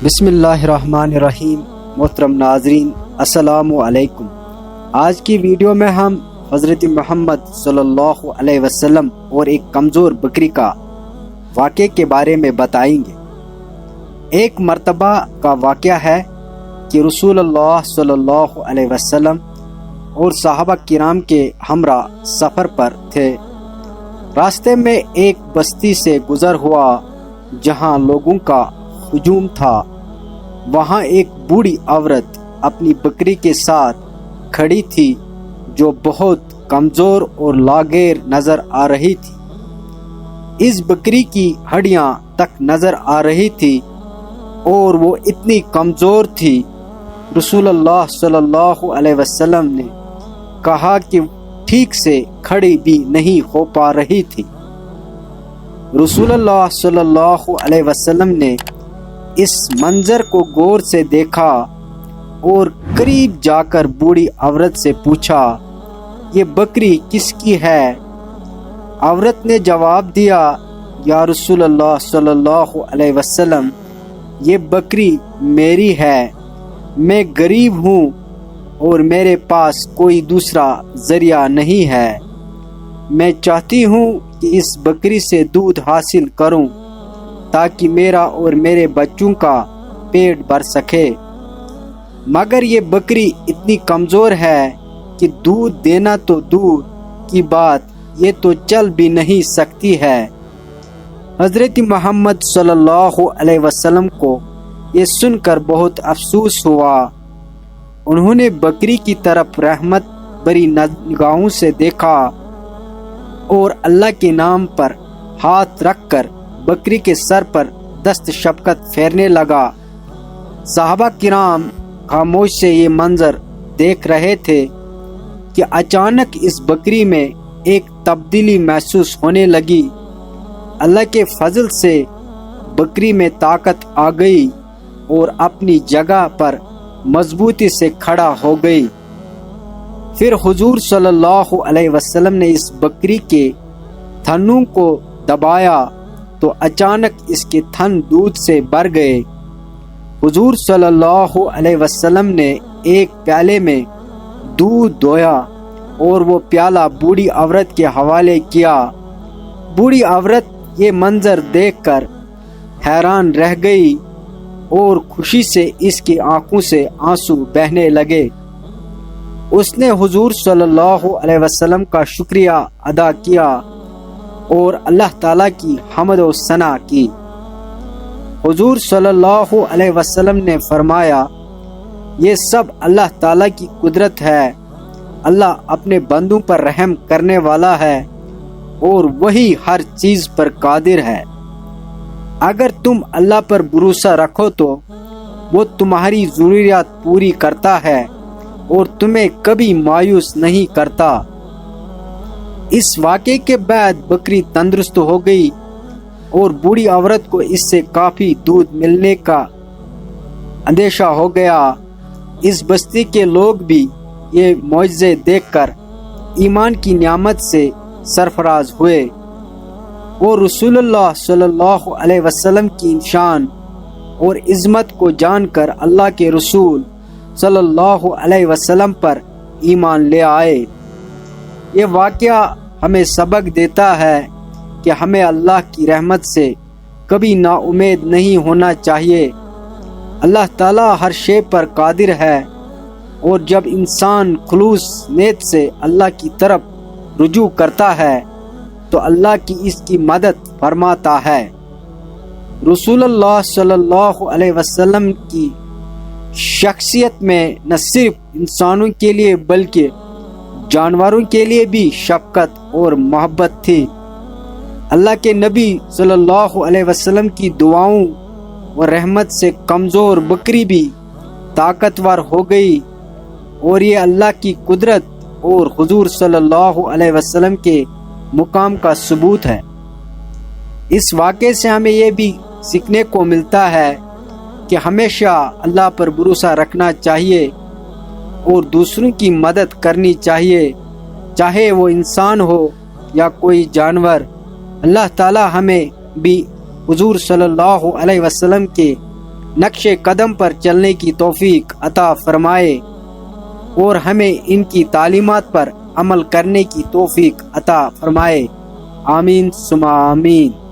بسم اللہ الرحمن الرحیم۔ محترم ناظرین السلام علیکم۔ آج کی ویڈیو میں ہم حضرت محمد صلی اللہ علیہ وسلم اور ایک کمزور بکری کا واقعے کے بارے میں بتائیں گے۔ ایک مرتبہ کا واقعہ ہے کہ رسول اللہ صلی اللہ علیہ وسلم اور صحابہ کرام کے ہمراہ سفر پر تھے۔ راستے میں ایک بستی سے گزر ہوا جہاں لوگوں کا ہجوم تھا۔ وہاں ایک بوڑھی عورت اپنی بکری کے ساتھ کھڑی تھی جو بہت کمزور اور لاغیر نظر آ رہی تھی۔ اس بکری کی ہڈیاں تک نظر آ رہی تھی اور وہ اتنی کمزور تھی، رسول اللہ صلی اللہ علیہ وسلم نے کہا کہ ٹھیک سے کھڑی بھی نہیں ہو پا رہی تھی۔ رسول اللہ صلی اللہ علیہ وسلم نے اس منظر کو غور سے دیکھا اور قریب جا کر بوڑھی عورت سے پوچھا، یہ بکری کس کی ہے؟ عورت نے جواب دیا، یا رسول اللہ صلی اللہ علیہ وسلم، یہ بکری میری ہے، میں غریب ہوں اور میرے پاس کوئی دوسرا ذریعہ نہیں ہے، میں چاہتی ہوں کہ اس بکری سے دودھ حاصل کروں تاکہ میرا اور میرے بچوں کا پیٹ بھر سکے، مگر یہ بکری اتنی کمزور ہے کہ دودھ دینا تو دور کی بات، یہ تو چل بھی نہیں سکتی ہے۔ حضرت محمد صلی اللہ علیہ وسلم کو یہ سن کر بہت افسوس ہوا۔ انہوں نے بکری کی طرف رحمت بری نگاہوں سے دیکھا اور اللہ کے نام پر ہاتھ رکھ کر بکری کے سر پر دست شفقت پھیرنے لگا۔ صحابہ کرام خاموش سے یہ منظر دیکھ رہے تھے کہ اچانک اس بکری میں ایک تبدیلی محسوس ہونے لگی۔ اللہ کے فضل سے بکری میں طاقت آ گئی اور اپنی جگہ پر مضبوطی سے کھڑا ہو گئی۔ پھر حضور صلی اللہ علیہ وسلم نے اس بکری کے تھنوں کو دبایا تو اچانک اس کے تھن دودھ سے بھر گئے۔ حضور صلی اللہ علیہ وسلم نے ایک پیالے میں دودھ دویا اور وہ پیالہ بوڑھی عورت کے حوالے کیا۔ بوڑھی عورت یہ منظر دیکھ کر حیران رہ گئی اور خوشی سے اس کی آنکھوں سے آنسو بہنے لگے۔ اس نے حضور صلی اللہ علیہ وسلم کا شکریہ ادا کیا اور اللہ تعالیٰ کی حمد و ثنا کی۔ حضور صلی اللہ علیہ وسلم نے فرمایا، یہ سب اللہ تعالیٰ کی قدرت ہے، اللہ اپنے بندوں پر رحم کرنے والا ہے اور وہی ہر چیز پر قادر ہے۔ اگر تم اللہ پر بھروسہ رکھو تو وہ تمہاری ضروریات پوری کرتا ہے اور تمہیں کبھی مایوس نہیں کرتا۔ اس واقعے کے بعد بکری تندرست ہو گئی اور بوڑھی عورت کو اس سے کافی دودھ ملنے کا اندیشہ ہو گیا۔ اس بستی کے لوگ بھی یہ معجزے دیکھ کر ایمان کی نعمت سے سرفراز ہوئے اور رسول اللہ صلی اللہ علیہ وسلم کی شان اور عظمت کو جان کر اللہ کے رسول صلی اللہ علیہ وسلم پر ایمان لے آئے۔ یہ واقعہ ہمیں سبق دیتا ہے کہ ہمیں اللہ کی رحمت سے کبھی نا امید نہیں ہونا چاہیے۔ اللہ تعالیٰ ہر شے پر قادر ہے اور جب انسان خلوص نیت سے اللہ کی طرف رجوع کرتا ہے تو اللہ اس کی مدد فرماتا ہے۔ رسول اللہ صلی اللہ علیہ وسلم کی شخصیت میں نہ صرف انسانوں کے لیے بلکہ جانوروں کے لیے بھی شفقت اور محبت تھی۔ اللہ کے نبی صلی اللہ علیہ وسلم کی دعاؤں و رحمت سے کمزور بکری بھی طاقتور ہو گئی اور یہ اللہ کی قدرت اور حضور صلی اللہ علیہ وسلم کے مقام کا ثبوت ہے۔ اس واقعے سے ہمیں یہ بھی سیکھنے کو ملتا ہے کہ ہمیشہ اللہ پر بھروسہ رکھنا چاہیے اور دوسروں کی مدد کرنی چاہیے، چاہے وہ انسان ہو یا کوئی جانور۔ اللہ تعالی ہمیں بھی حضور صلی اللہ علیہ وسلم کے نقش قدم پر چلنے کی توفیق عطا فرمائے اور ہمیں ان کی تعلیمات پر عمل کرنے کی توفیق عطا فرمائے، آمین ثم آمین۔